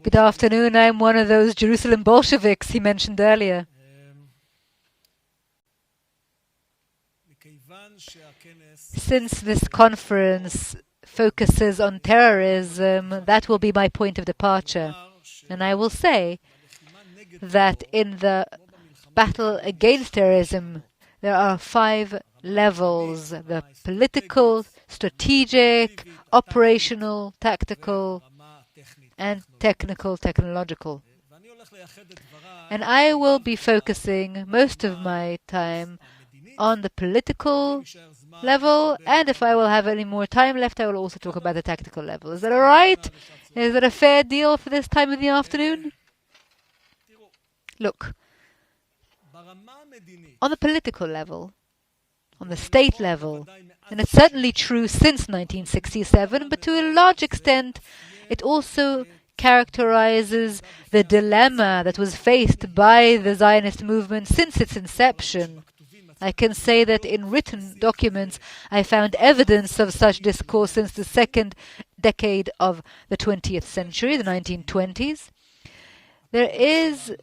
Good afternoon, I'm one of those Jerusalem Bolsheviks he mentioned earlier. Since this conference focuses on terrorism, that will be my point of departure. And I will say that in the battle against terrorism, there are 5 levels: the political, strategic, operational, tactical, and technological. And I will be focusing most of my time on the political level, and if I will have any more time left, I will also talk about the tactical level. Is that all right? Is that a fair deal for this time of the afternoon? Look, on the political level, on the state level, and it's certainly true since 1967, but to a large extent, it also characterizes the dilemma that was faced by the Zionist movement since its inception. I can say that in written documents, I found evidence of such discourse since the second decade of the 20th century, the 1920s. There is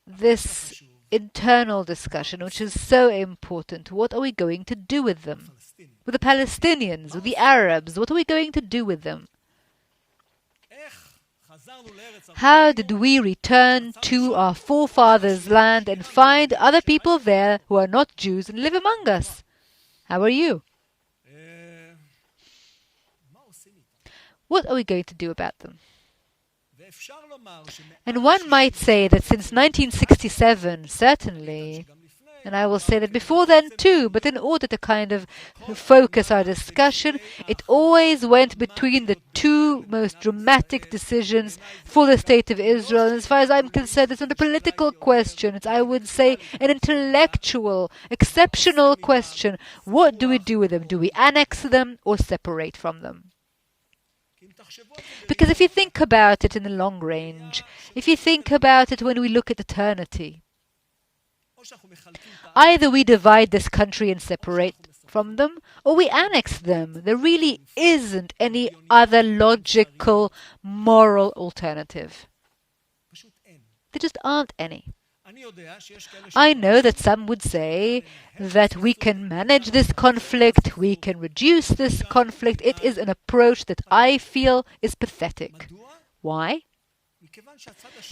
this internal discussion, which is so important. What are we going to do with them? With the Palestinians, with the Arabs, what are we going to do with them? How did we return to our forefathers' land and find other people there who are not Jews and live among us? How are you? What are we going to do about them? And one might say that since 1967, certainly, and I will say that before then too, but in order to kind of focus our discussion, it always went between the 2 most dramatic decisions for the State of Israel. And as far as I'm concerned, it's not a political question. It's, I would say, an intellectual, exceptional question. What do we do with them? Do we annex them or separate from them? Because if you think about it in the long range, if you think about it when we look at eternity, either we divide this country and separate from them, or we annex them. There really isn't any other logical, moral alternative. There just aren't any. I know that some would say that we can manage this conflict, we can reduce this conflict. It is an approach that I feel is pathetic. Why?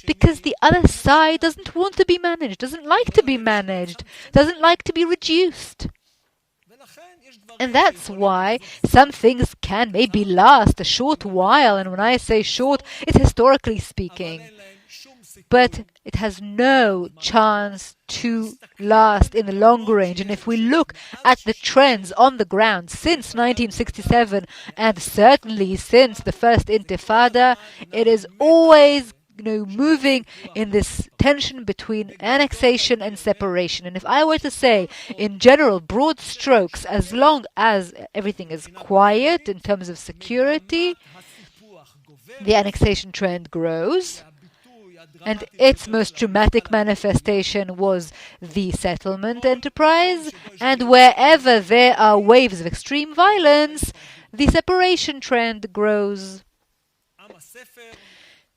Because the other side doesn't want to be managed, doesn't like to be managed, doesn't like to be reduced. And that's why some things can maybe last a short while, and when I say short, it's historically speaking. But it has no chance to last in the long range. And if we look at the trends on the ground since 1967, and certainly since the first Intifada, it is always moving in this tension between annexation and separation. And if I were to say, in general, broad strokes, as long as everything is quiet in terms of security, the annexation trend grows. And its most dramatic manifestation was the settlement enterprise. And wherever there are waves of extreme violence, the separation trend grows.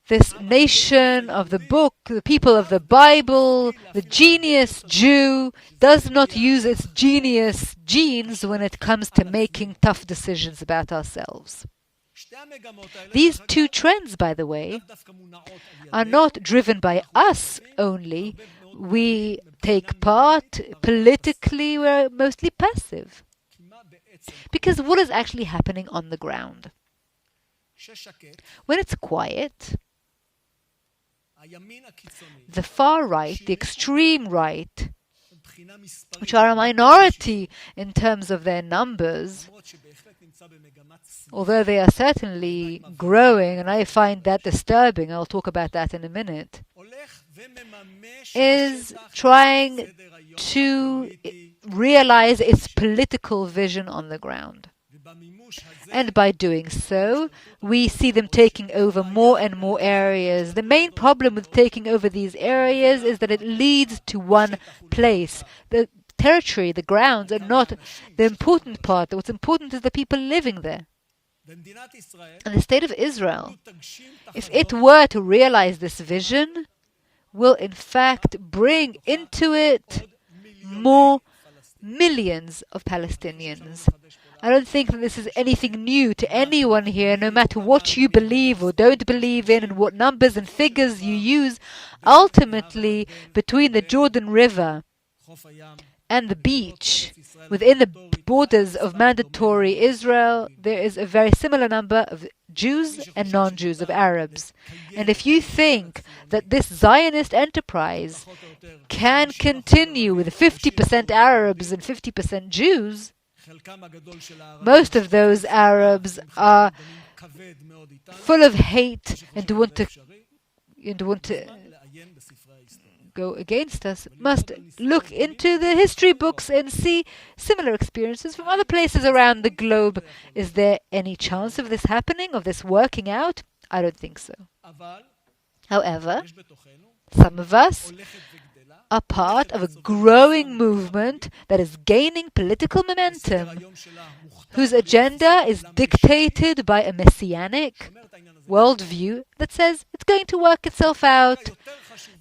This nation of the book, the people of the Bible, the genius Jew, does not use its genius genes when it comes to making tough decisions about ourselves. These 2 trends, by the way, are not driven by us only. We take part politically, we're mostly passive. Because what is actually happening on the ground? When it's quiet, the far right, the extreme right, which are a minority in terms of their numbers, although they are certainly growing, and I find that disturbing, I'll talk about that in a minute, is trying to realize its political vision on the ground. And by doing so, we see them taking over more and more areas. The main problem with taking over these areas is that it leads to one place. The territory, the grounds, are not the important part. What's important is the people living there. And the state of Israel, if it were to realize this vision, will in fact bring into it more millions of Palestinians. I don't think that this is anything new to anyone here, no matter what you believe or don't believe in and what numbers and figures you use. Ultimately, between the Jordan River and the beach, within the borders of mandatory Israel, there is a very similar number of Jews and non-Jews, of Arabs. And if you think that this Zionist enterprise can continue with 50% Arabs and 50% Jews, most of those Arabs are full of hate and want to go against us, must look into the history books and see similar experiences from other places around the globe. Is there any chance of this happening, of this working out? I don't think so. However, some of us are part of a growing movement that is gaining political momentum, whose agenda is dictated by a messianic worldview that says it's going to work itself out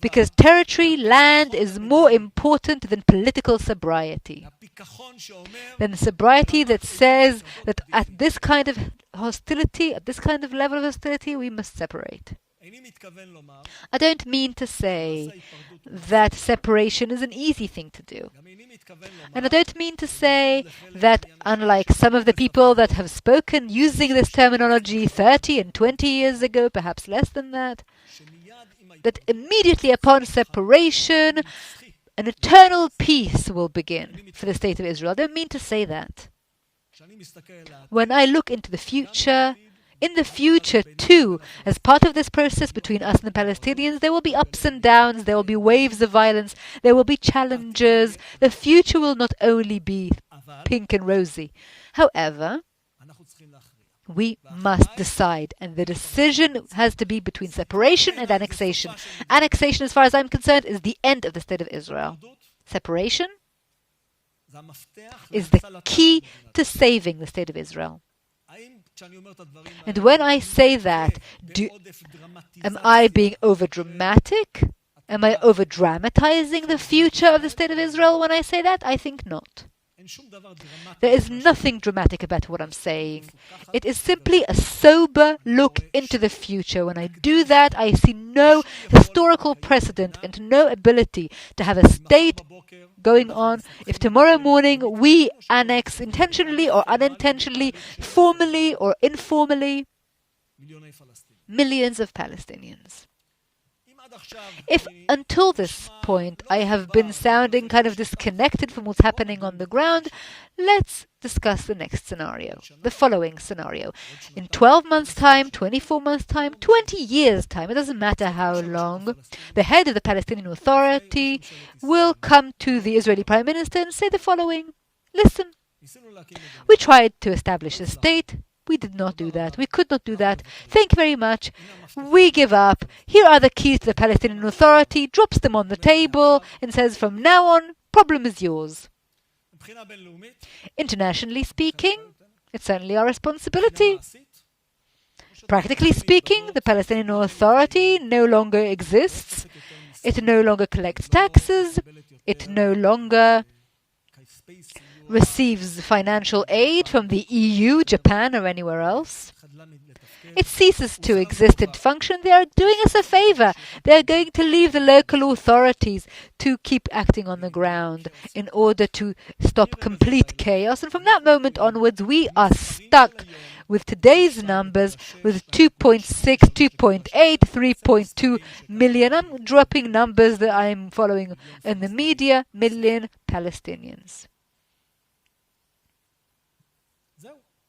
because territory, land, is more important than political sobriety. Than the sobriety that says that at this kind of hostility, at this kind of level of hostility, we must separate. I don't mean to say that separation is an easy thing to do. And I don't mean to say that, unlike some of the people that have spoken using this terminology 30 and 20 years ago, perhaps less than that, that immediately upon separation, an eternal peace will begin for the state of Israel. I don't mean to say that. When I look into the future, in the future too, as part of this process between us and the Palestinians, there will be ups and downs, there will be waves of violence, there will be challenges. The future will not only be pink and rosy. However, we must decide, and the decision has to be between separation and annexation. Annexation, as far as I'm concerned, is the end of the state of Israel. Separation is the key to saving the state of Israel. And when I say that, am I being over-dramatic? Am I over-dramatizing the future of the state of Israel when I say that? I think not. There is nothing dramatic about what I'm saying. It is simply a sober look into the future. When I do that, I see no historical precedent and no ability to have a state going on if tomorrow morning we annex intentionally or unintentionally, formally or informally, millions of Palestinians. If until this point I have been sounding kind of disconnected from what's happening on the ground, let's discuss the next scenario, the following scenario. In 12 months' time, 24 months' time, 20 years' time, it doesn't matter how long, the head of the Palestinian Authority will come to the Israeli Prime Minister and say the following: listen, we tried to establish a state. We did not do that. We could not do that. Thank you very much. We give up. Here are the keys to the Palestinian Authority, drops them on the table, and says, from now on, problem is yours. Internationally speaking, it's certainly our responsibility. Practically speaking, the Palestinian Authority no longer exists. It no longer collects taxes. It no longer receives financial aid from the EU, Japan, or anywhere else. It ceases to exist and function. They are doing us a favor. They are going to leave the local authorities to keep acting on the ground in order to stop complete chaos. And from that moment onwards, we are stuck with today's numbers, with 2.6, 2.8, 3.2 million. I'm dropping numbers that I'm following in the media, million Palestinians.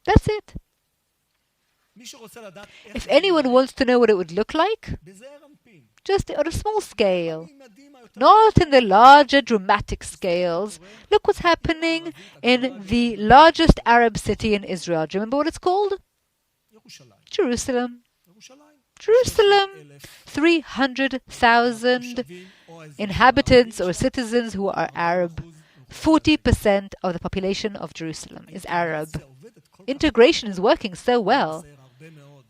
That's it. If anyone wants to know what it would look like, just on a small scale, not in the larger dramatic scales, look what's happening in the largest Arab city in Israel. Do you remember what it's called? Jerusalem. Jerusalem, 300,000 inhabitants or citizens who are Arab. 40% of the population of Jerusalem is Arab. Integration is working so well.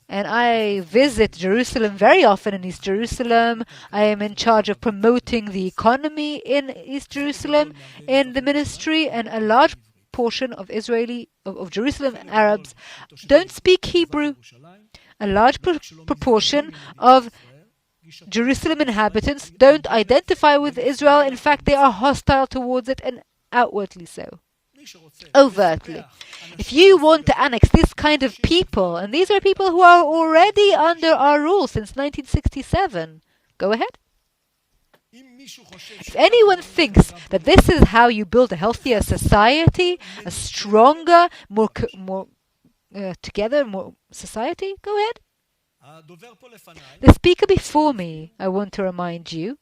And I visit Jerusalem very often in East Jerusalem. I am in charge of promoting the economy in East Jerusalem in the ministry, and a large portion of Jerusalem Arabs don't speak Hebrew. A large proportion of Jerusalem inhabitants don't identify with Israel. In fact, they are hostile towards it, and outwardly so. Overtly. If you want to annex this kind of people, and these are people who are already under our rule since 1967, go ahead. If anyone thinks that this is how you build a healthier society, a stronger, more together, more society, go ahead. The speaker before me, I want to remind you,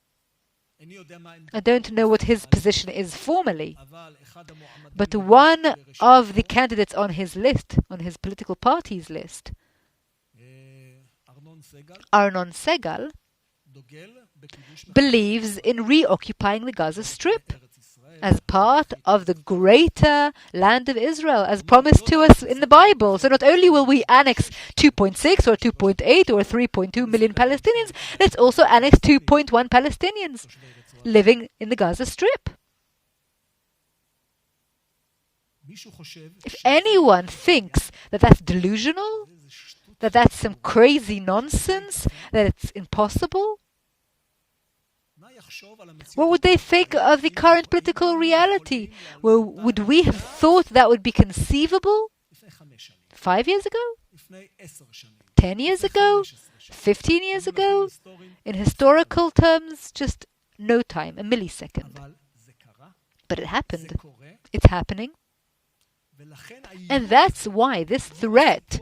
I don't know what his position is formally, but one of the candidates on his list, on his political party's list, Arnon Segal, believes in reoccupying the Gaza Strip as part of the greater land of Israel, as promised to us in the Bible. So not only will we annex 2.6 or 2.8 or 3.2 million Palestinians, let's also annex 2.1 Palestinians living in the Gaza Strip. If anyone thinks that that's delusional, that that's some crazy nonsense, that it's impossible, what would they think of the current political reality? Well, would we have thought that would be conceivable 5 years ago? 10 years ago? 15 years ago? In historical terms, just no time, a millisecond. But it happened. It's happening. And that's why this threat,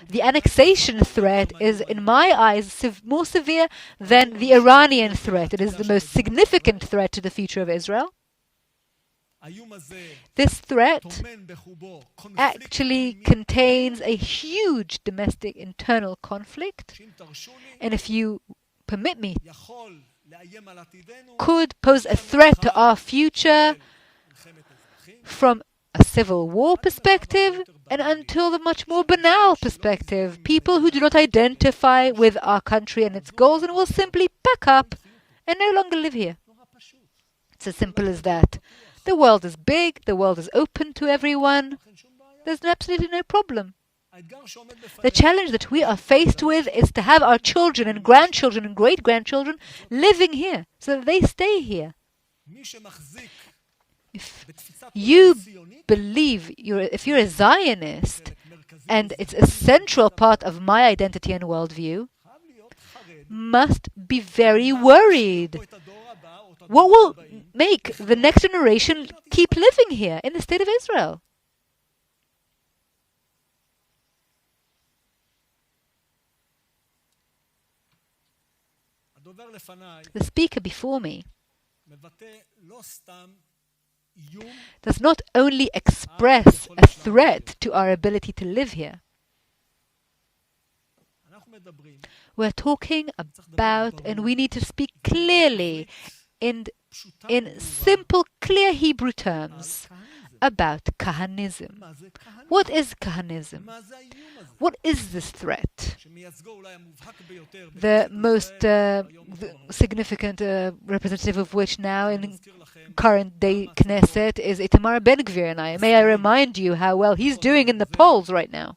the annexation threat, is, in my eyes, more severe than the Iranian threat. It is the most significant threat to the future of Israel. This threat actually contains a huge domestic internal conflict, and if you permit me, could pose a threat to our future from a civil war perspective and until the much more banal perspective. People who do not identify with our country and its goals and will simply pack up and no longer live here. It's as simple as that. The world is big, the world is open to everyone. There's absolutely no problem. The challenge that we are faced with is to have our children and grandchildren and great-grandchildren living here so that they stay here. If you believe, if you're a Zionist, and it's a central part of my identity and worldview, must be very worried. What will make the next generation keep living here in the state of Israel? The speaker before me does not only express a threat to our ability to live here. We're talking about, and we need to speak clearly in simple, clear Hebrew terms, about Kahanism. What is Kahanism? What is this threat? The most significant representative of which now in current day Knesset is Itamar Ben-Gvir, and may I remind you how well he's doing in the polls right now.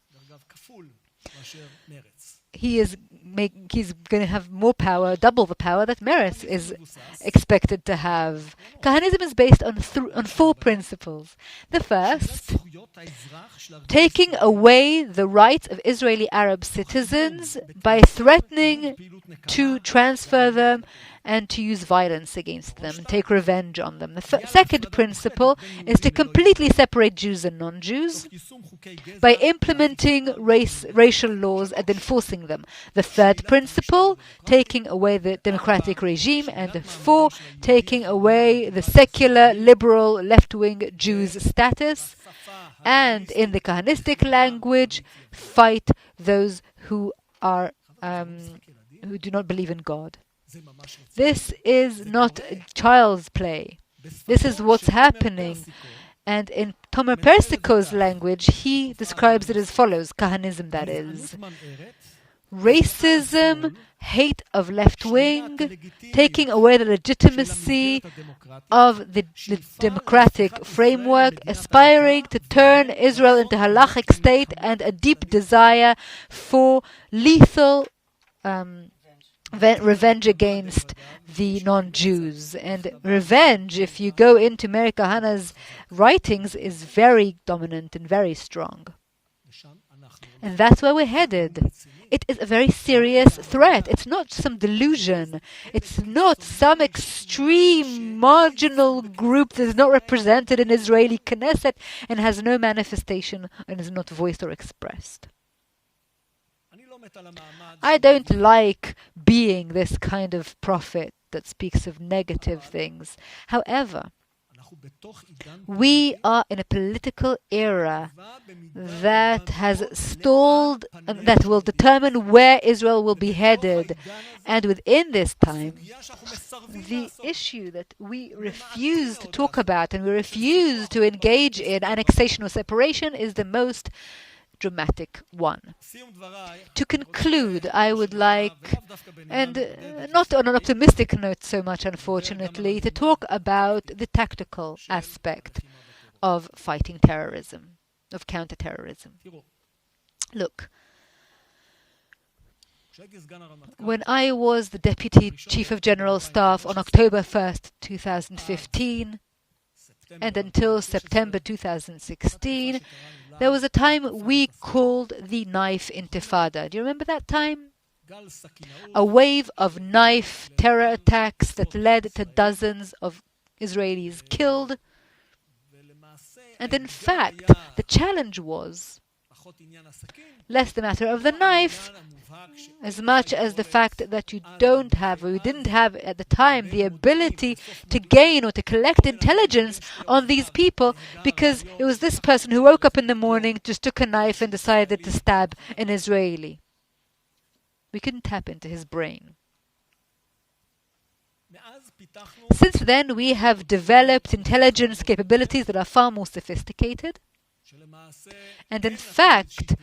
He's going to have more power, double the power that Meretz is expected to have. Kahanism is based on 4 principles. The first, taking away the rights of Israeli Arab citizens by threatening to transfer them and to use violence against them and take revenge on them. The second principle is to completely separate Jews and non-Jews by implementing racial laws and enforcing them. The third principle, taking away the democratic regime. And 4, taking away the secular, liberal, left-wing Jews' status. And in the Kahanistic language, fight those who are who do not believe in God. This is not child's play. This is what's happening. And in Tomer Persiko's language, he describes it as follows, Kahanism that is. racism, hate of left wing, taking away the legitimacy of the democratic framework, aspiring to turn Israel into a halachic state, and a deep desire for lethal revenge against the non-Jews. And revenge, if you go into Meir Kahana's writings, is very dominant and very strong. And that's where we're headed. It is a very serious threat. It's not some delusion. It's not some extreme marginal group that is not represented in Israeli Knesset and has no manifestation and is not voiced or expressed. I don't like being this kind of prophet that speaks of negative things. However, we are in a political era that has stalled and that will determine where Israel will be headed. And within this time, the issue that we refuse to talk about and we refuse to engage in annexation or separation is the most dramatic one. To conclude, I would like, and not on an optimistic note so much unfortunately, to talk about the tactical aspect of fighting terrorism, of counter-terrorism. Look, when I was the Deputy Chief of General Staff on October 1st, 2015, and until September 2016, there was a time we called the knife intifada. Do you remember that time? A wave of knife terror attacks that led to dozens of Israelis killed. And in fact, the challenge was less the matter of the knife, as much as the fact that you didn't have at the time the ability to gain or to collect intelligence on these people, because it was this person who woke up in the morning, just took a knife and decided to stab an Israeli. We couldn't tap into his brain. Since then, we have developed intelligence capabilities that are far more sophisticated. And in fact,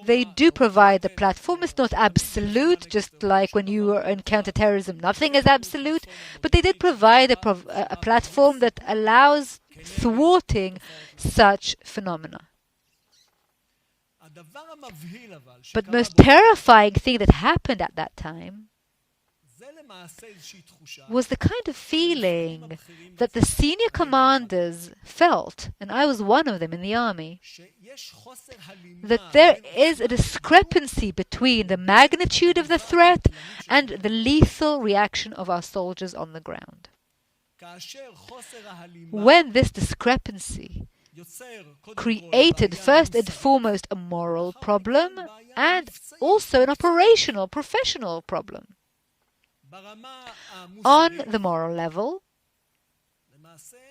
they do provide a platform. It's not absolute, just like when you are in counter-terrorism, nothing is absolute. But they did provide a platform that allows thwarting such phenomena. But the most terrifying thing that happened at that time was the kind of feeling that the senior commanders felt, and I was one of them in the army, that there is a discrepancy between the magnitude of the threat and the lethal reaction of our soldiers on the ground. When this discrepancy created first and foremost a moral problem and also an operational, professional problem. On the moral level,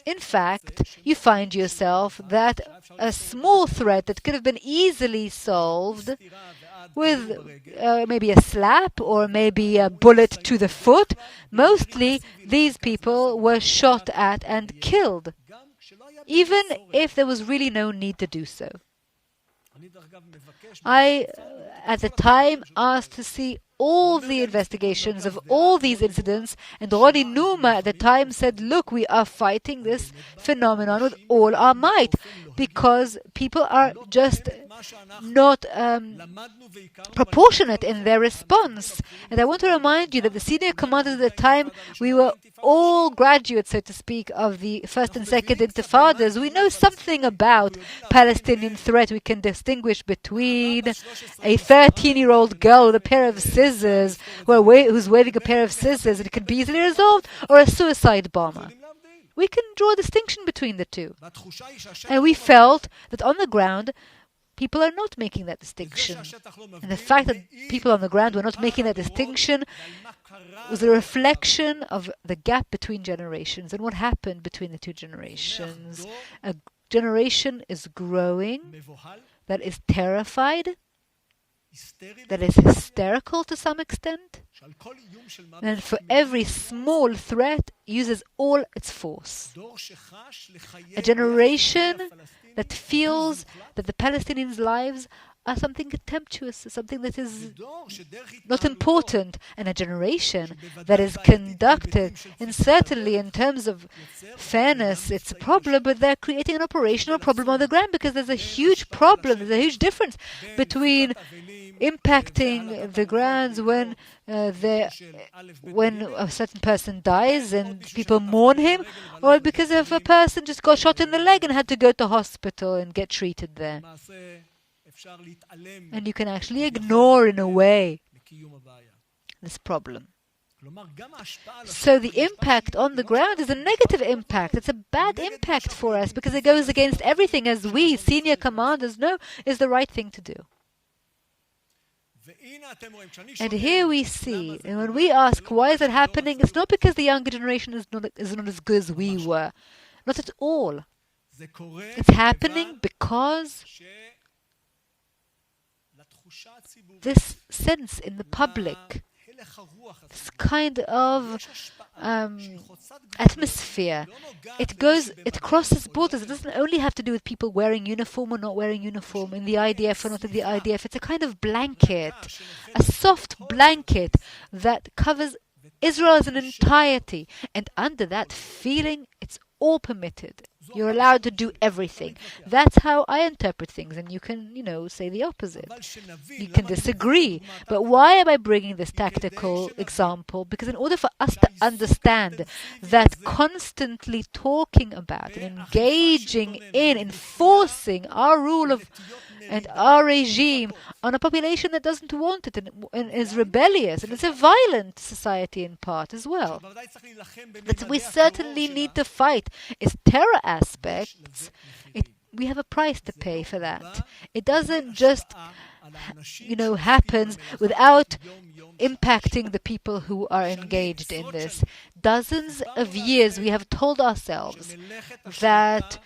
in fact, you find yourself that a small threat that could have been easily solved with maybe a slap or maybe a bullet to the foot, mostly these people were shot at and killed, even if there was really no need to do so. I, at the time, asked to see all the investigations of all these incidents, and Roni Numa at the time said, look, we are fighting this phenomenon with all our might, because people are just not proportionate in their response. And I want to remind you that the senior commanders at the time, we were all graduates, so to speak, of the first and second intifadas. We know something about Palestinian threat. We can distinguish between a 13-year-old girl with a pair of scissors, who's waving a pair of scissors, and it can be easily resolved, or a suicide bomber. We can draw a distinction between the two. And we felt that on the ground, people are not making that distinction. And the fact that people on the ground were not making that distinction was a reflection of the gap between generations and what happened between the two generations. A generation is growing that is terrified, that is hysterical to some extent, and for every small threat uses all its force. A generation that feels that the Palestinians' lives as something contemptuous, as something that is not important, and a generation that is conducted, and certainly in terms of fairness, it's a problem, but they're creating an operational problem on the ground because there's a huge problem, there's a huge difference between impacting the grounds when a certain person dies and people mourn him, or because if a person just got shot in the leg and had to go to hospital and get treated there. And you can actually ignore, in a way, this problem. So the impact on the ground is a negative impact. It's a bad impact for us because it goes against everything, as we, senior commanders, know is the right thing to do. And here we see, and when we ask why is it happening, it's not because the younger generation is not as good as we were. Not at all. It's happening because this sense in the public, this kind of atmosphere, it crosses borders. It doesn't only have to do with people wearing uniform or not wearing uniform, in the IDF or not in the IDF. It's a kind of blanket, a soft blanket that covers Israel as an entirety. And under that feeling, it's all permitted. You're allowed to do everything. That's how I interpret things, and you can, say the opposite. You can disagree. But why am I bringing this tactical example? Because in order for us to understand that constantly talking about and engaging in enforcing our rule of and our regime on a population that doesn't want it and is rebellious, and it's a violent society in part as well, that we certainly need to fight its terror aspects. We have a price to pay for that. It doesn't just happens without impacting the people who are engaged in this. Dozens of years we have told ourselves that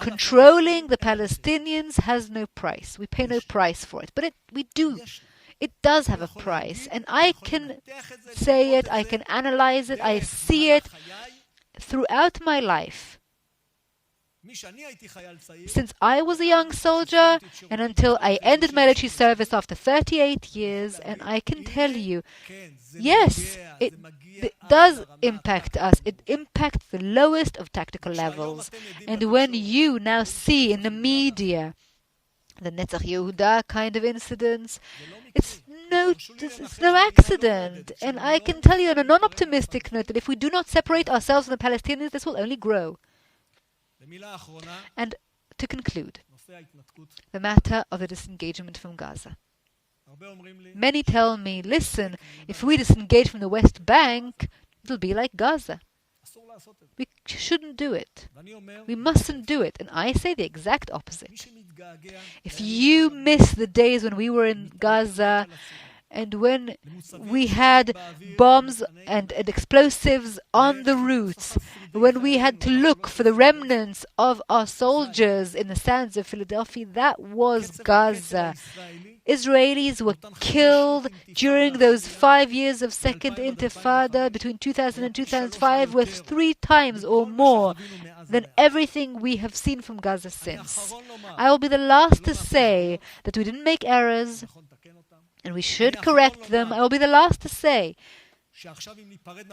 controlling the Palestinians has no price. We pay no price for it. But we do. It does have a price. And I can say it, I can analyze it, I see it throughout my life. Since I was a young soldier and until I ended my military service after 38 years, and I can tell you, yes, it does impact us. It impacts the lowest of tactical levels. And when you now see in the media the Netzach Yehuda kind of incidents, it's no accident. And I can tell you on a non-optimistic note that if we do not separate ourselves from the Palestinians, this will only grow. And to conclude, the matter of the disengagement from Gaza. Many tell me, listen, if we disengage from the West Bank, it'll be like Gaza. We shouldn't do it. We mustn't do it. And I say the exact opposite. If you miss the days when we were in Gaza and when we had bombs and explosives on the routes, when we had to look for the remnants of our soldiers in the sands of Philadelphia, that was Gaza. Israelis were killed during those 5 years of Second Intifada between 2000 and 2005 was 3 times or more than everything we have seen from Gaza since. I will be the last to say that we didn't make errors and we should correct them. I will be the last to say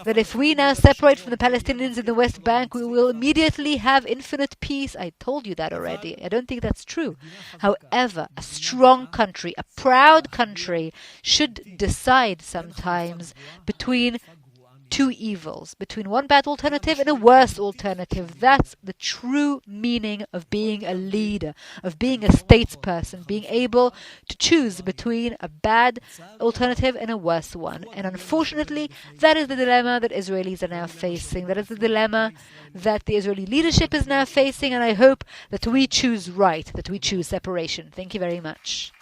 that if we now separate from the Palestinians in the West Bank, we will immediately have infinite peace. I told you that already. I don't think that's true. However, a strong country, a proud country, should decide sometimes between two evils, between one bad alternative and a worse alternative. That's the true meaning of being a leader, of being a statesperson, being able to choose between a bad alternative and a worse one. And unfortunately, that is the dilemma that Israelis are now facing. That is the dilemma that the Israeli leadership is now facing, and I hope that we choose right, that we choose separation. Thank you very much.